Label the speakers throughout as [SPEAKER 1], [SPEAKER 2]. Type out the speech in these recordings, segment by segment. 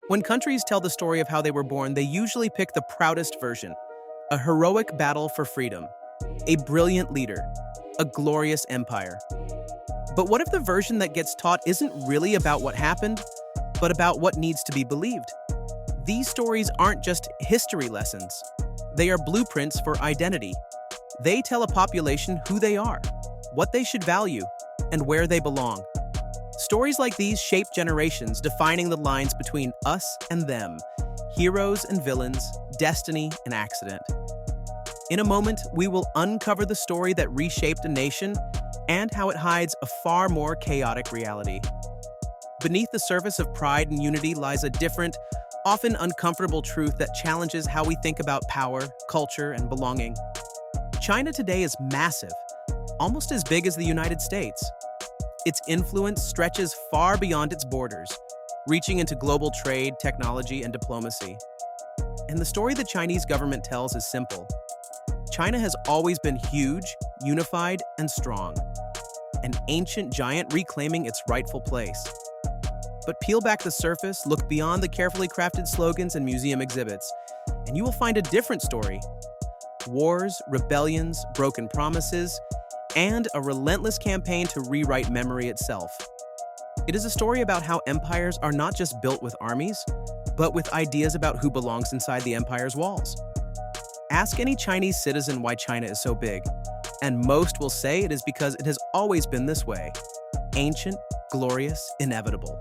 [SPEAKER 1] When countries tell the story of how they were born, they usually pick the proudest version: a heroic battle for freedom, a brilliant leader, a glorious empire. But what if the version that gets taught isn't really about what happened, but about what needs to be believed? These stories aren't just history lessons. They are blueprints for identity. They tell a population who they are, what they should value, and where they belong. Stories like these shape generations, defining the lines between us and them, heroes and villains, destiny and accident. In a moment, we will uncover the story that reshaped a nation and how it hides a far more chaotic reality. Beneath the surface of pride and unity lies a different, often uncomfortable truth that challenges how we think about power, culture, and belonging. China today is massive, almost as big as the United States. Its influence stretches far beyond its borders, reaching into global trade, technology, and diplomacy. And the story the Chinese government tells is simple. China has always been huge, unified, and strong, an ancient giant reclaiming its rightful place. But peel back the surface, look beyond the carefully crafted slogans and museum exhibits, and you will find a different story. Wars, rebellions, broken promises, and a relentless campaign to rewrite memory itself. It is a story about how empires are not just built with armies, but with ideas about who belongs inside the empire's walls. Ask any Chinese citizen why China is so big, and most will say it is because it has always been this way: ancient, glorious, inevitable.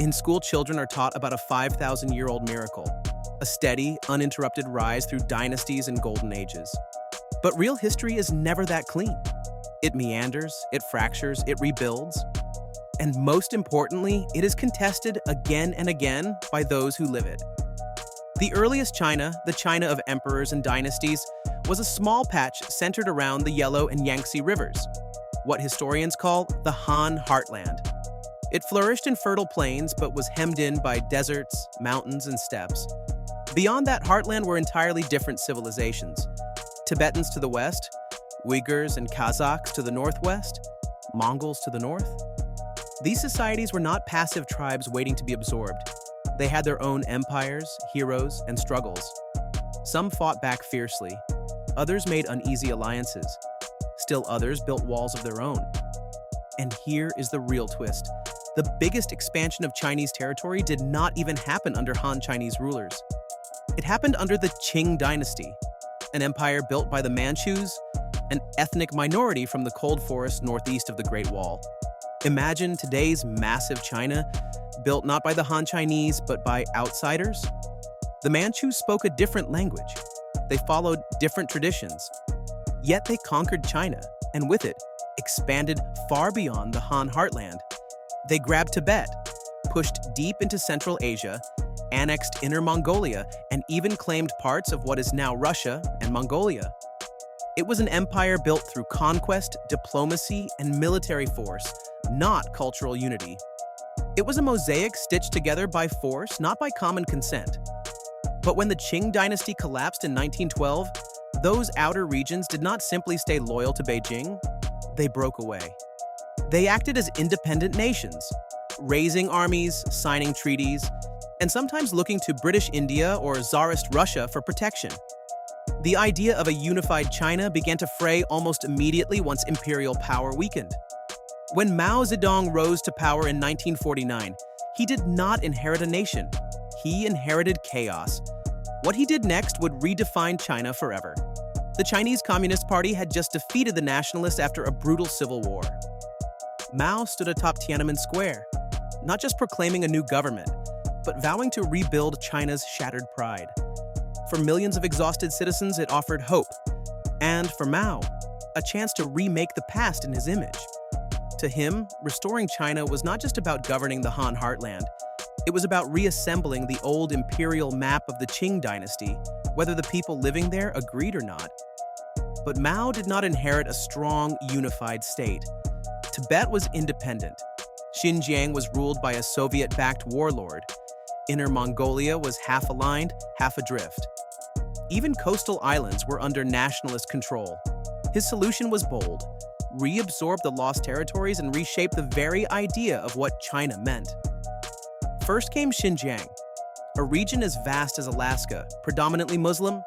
[SPEAKER 1] In school, children are taught about a 5,000-year-old miracle, a steady, uninterrupted rise through dynasties and golden ages. But real history is never that clean. It meanders, it fractures, it rebuilds. And most importantly, it is contested again and again by those who live it. The earliest China, the China of emperors and dynasties, was a small patch centered around the Yellow and Yangtze rivers, what historians call the Han Heartland. It flourished in fertile plains but was hemmed in by deserts, mountains, and steppes. Beyond that heartland were entirely different civilizations. Tibetans to the west, Uyghurs and Kazakhs to the northwest, Mongols to the north. These societies were not passive tribes waiting to be absorbed. They had their own empires, heroes, and struggles. Some fought back fiercely. Others made uneasy alliances. Still others built walls of their own. And here is the real twist. The biggest expansion of Chinese territory did not even happen under Han Chinese rulers. It happened under the Qing dynasty, an empire built by the Manchus, an ethnic minority from the cold forest northeast of the Great Wall. Imagine today's massive China, built not by the Han Chinese, but by outsiders. The Manchus spoke a different language. They followed different traditions. Yet they conquered China, and with it, expanded far beyond the Han heartland. They grabbed Tibet, pushed deep into Central Asia, annexed Inner Mongolia, and even claimed parts of what is now Russia and Mongolia. It was an empire built through conquest, diplomacy, and military force, not cultural unity. It was a mosaic stitched together by force, not by common consent. But when the Qing dynasty collapsed in 1912, those outer regions did not simply stay loyal to Beijing, they broke away. They acted as independent nations, raising armies, signing treaties, and sometimes looking to British India or Tsarist Russia for protection. The idea of a unified China began to fray almost immediately once imperial power weakened. When Mao Zedong rose to power in 1949, he did not inherit a nation. He inherited chaos. What he did next would redefine China forever. The Chinese Communist Party had just defeated the nationalists after a brutal civil war. Mao stood atop Tiananmen Square, not just proclaiming a new government, but vowing to rebuild China's shattered pride. For millions of exhausted citizens, it offered hope. And for Mao, a chance to remake the past in his image. To him, restoring China was not just about governing the Han heartland. It was about reassembling the old imperial map of the Qing dynasty, whether the people living there agreed or not. But Mao did not inherit a strong, unified state. Tibet was independent. Xinjiang was ruled by a Soviet-backed warlord. Inner Mongolia was half aligned, half adrift. Even coastal islands were under nationalist control. His solution was bold: reabsorb the lost territories and reshape the very idea of what China meant. First came Xinjiang, a region as vast as Alaska, predominantly Muslim,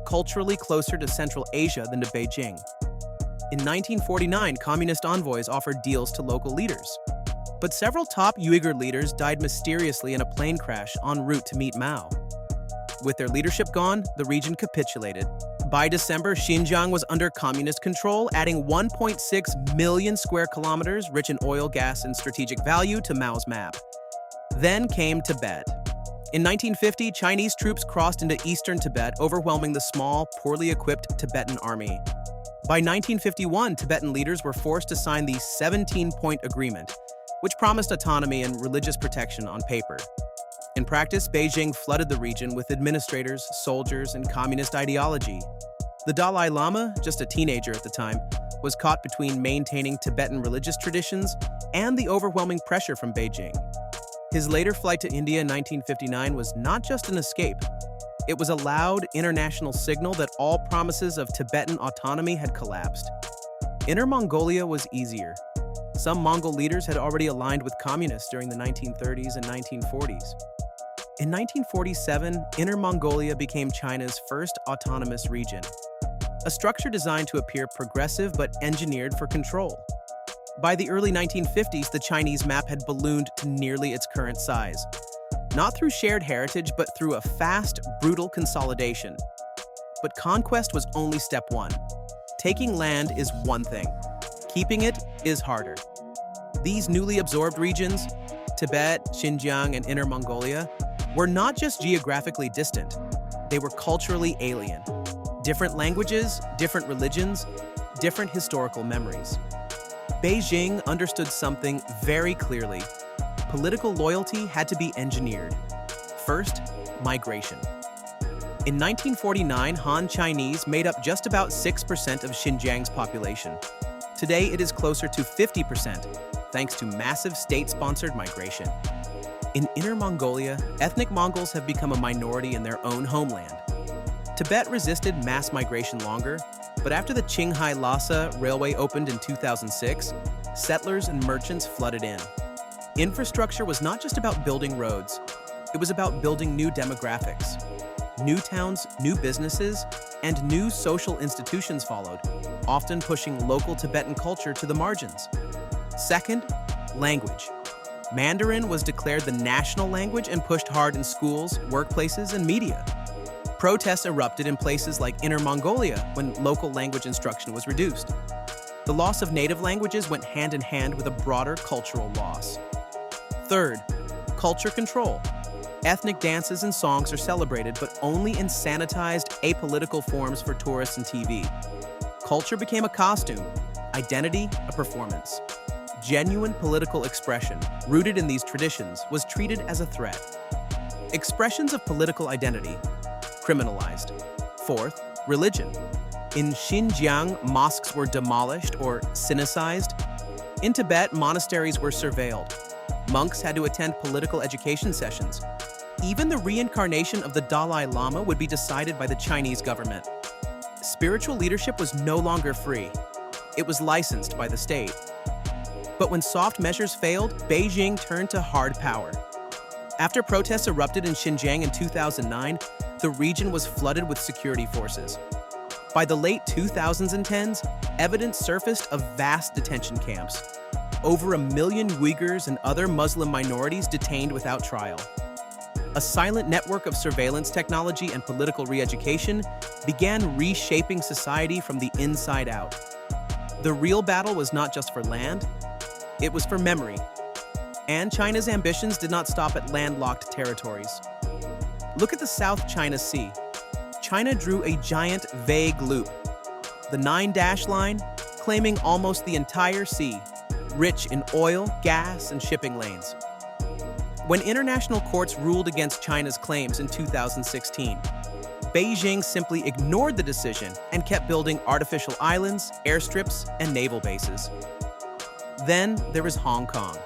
[SPEAKER 1] culturally closer to Central Asia than to Beijing. In 1949, communist envoys offered deals to local leaders. But several top Uyghur leaders died mysteriously in a plane crash en route to meet Mao. With their leadership gone, the region capitulated. By December, Xinjiang was under communist control, adding 1.6 million square kilometers rich in oil, gas, and strategic value to Mao's map. Then came Tibet. In 1950, Chinese troops crossed into eastern Tibet, overwhelming the small, poorly equipped Tibetan army. By 1951, Tibetan leaders were forced to sign the 17-point agreement, which promised autonomy and religious protection on paper. In practice, Beijing flooded the region with administrators, soldiers, and communist ideology. The Dalai Lama, just a teenager at the time, was caught between maintaining Tibetan religious traditions and the overwhelming pressure from Beijing. His later flight to India in 1959 was not just an escape. It was a loud international signal that all promises of Tibetan autonomy had collapsed. Inner Mongolia was easier. Some Mongol leaders had already aligned with communists during the 1930s and 1940s. In 1947, Inner Mongolia became China's first autonomous region, a structure designed to appear progressive but engineered for control. By the early 1950s, the Chinese map had ballooned to nearly its current size, not through shared heritage, but through a fast, brutal consolidation. But conquest was only step one. Taking land is one thing. Keeping it is harder. These newly absorbed regions, Tibet, Xinjiang, and Inner Mongolia, were not just geographically distant, they were culturally alien. Different languages, different religions, different historical memories. Beijing understood something very clearly. Political loyalty had to be engineered. First, migration. In 1949, Han Chinese made up just about 6% of Xinjiang's population. Today, it is closer to 50%, thanks to massive state-sponsored migration. In Inner Mongolia, ethnic Mongols have become a minority in their own homeland. Tibet resisted mass migration longer, but after the Qinghai-Lhasa Railway opened in 2006, settlers and merchants flooded in. Infrastructure was not just about building roads, it was about building new demographics. New towns, new businesses, and new social institutions followed, often pushing local Tibetan culture to the margins. Second, language. Mandarin was declared the national language and pushed hard in schools, workplaces, and media. Protests erupted in places like Inner Mongolia when local language instruction was reduced. The loss of native languages went hand in hand with a broader cultural loss. Third, culture control. Ethnic dances and songs are celebrated, but only in sanitized, apolitical forms for tourists and TV. Culture became a costume, identity a performance. Genuine political expression, rooted in these traditions, was treated as a threat. Expressions of political identity, criminalized. Fourth, religion. In Xinjiang, mosques were demolished or sinicized. In Tibet, monasteries were surveilled. Monks had to attend political education sessions. Even the reincarnation of the Dalai Lama would be decided by the Chinese government. Spiritual leadership was no longer free. It was licensed by the state. But when soft measures failed, Beijing turned to hard power. After protests erupted in Xinjiang in 2009, the region was flooded with security forces. By the late 2010s, evidence surfaced of vast detention camps. Over 1 million Uyghurs and other Muslim minorities detained without trial. A silent network of surveillance technology and political re-education began reshaping society from the inside out. The real battle was not just for land, it was for memory. And China's ambitions did not stop at landlocked territories. Look at the South China Sea. China drew a giant, vague loop. The 9-dash line, claiming almost the entire sea, rich in oil, gas, and shipping lanes. When international courts ruled against China's claims in 2016, Beijing simply ignored the decision and kept building artificial islands, airstrips, and naval bases. Then there was Hong Kong.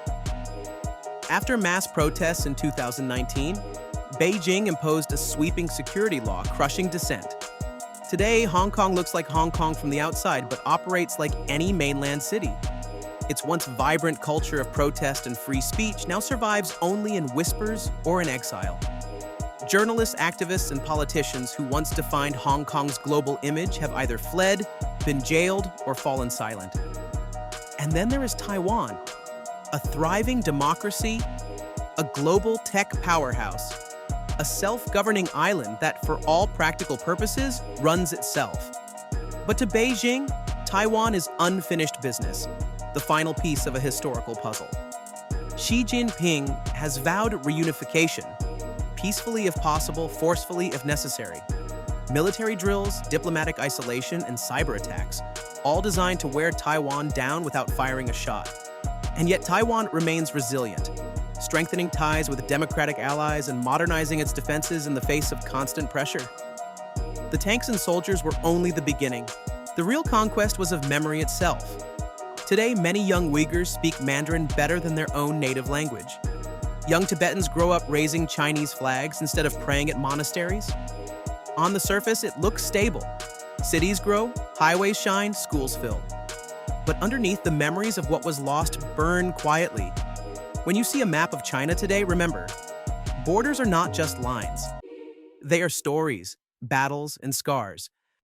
[SPEAKER 1] After mass protests in 2019, Beijing imposed a sweeping security law crushing dissent. Today, Hong Kong looks like Hong Kong from the outside, but operates like any mainland city. Its once vibrant culture of protest and free speech now survives only in whispers or in exile. Journalists, activists, and politicians who once defined Hong Kong's global image have either fled, been jailed, or fallen silent. And then there is Taiwan, a thriving democracy, a global tech powerhouse, a self-governing island that, for all practical purposes, runs itself. But to Beijing, Taiwan is unfinished business, the final piece of a historical puzzle. Xi Jinping has vowed reunification, peacefully if possible, forcefully if necessary. Military drills, diplomatic isolation, and cyber attacks, all designed to wear Taiwan down without firing a shot. And yet Taiwan remains resilient, strengthening ties with democratic allies and modernizing its defenses in the face of constant pressure. The tanks and soldiers were only the beginning. The real conquest was of memory itself. Today, many young Uyghurs speak Mandarin better than their own native language. Young Tibetans grow up raising Chinese flags instead of praying at monasteries. On the surface, it looks stable. Cities grow, highways shine, schools fill. But underneath, the memories of what was lost burn quietly. When you see a map of China today, remember, borders are not just lines. They are stories, battles, and scars.